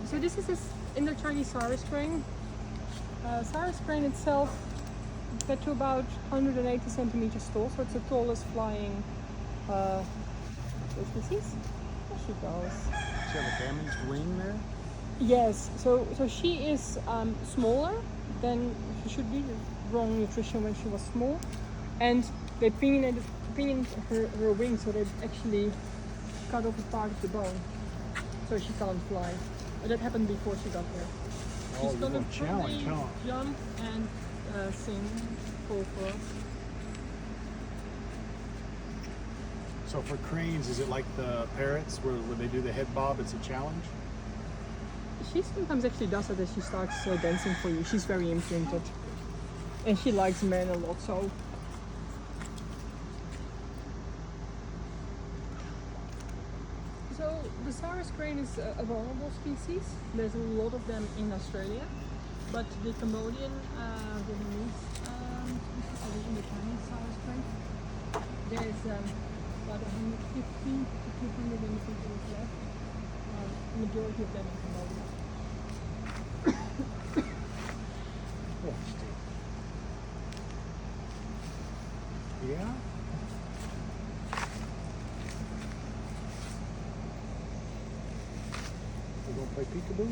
So this is this Indo-Chinese sarus crane. Sarus crane itself gets to about 180 centimeters tall, so it's the tallest flying species. There she goes. Does she have a damaged wing there? Yes, so she is smaller than she should be. Wrong nutrition when she was small, and they pinioned her wings, so they actually cut off a part of the bone, so she can't fly. But that happened before she got there. Oh, She's gonna challenge, huh? jump and sing for us. So for cranes, is it like the parrots where they do the head bob? It's a challenge? She sometimes actually does it as she starts dancing for you. She's very imprinted. And she likes men a lot, so. So the sarus crane is a vulnerable species. There's a lot of them in Australia, but the Cambodian Vietnamese species, or the Indo-Chinese sarus crane, there's about 150 to 200 individuals left. The majority of them in Cambodia. Yeah? We're gonna play peekaboo?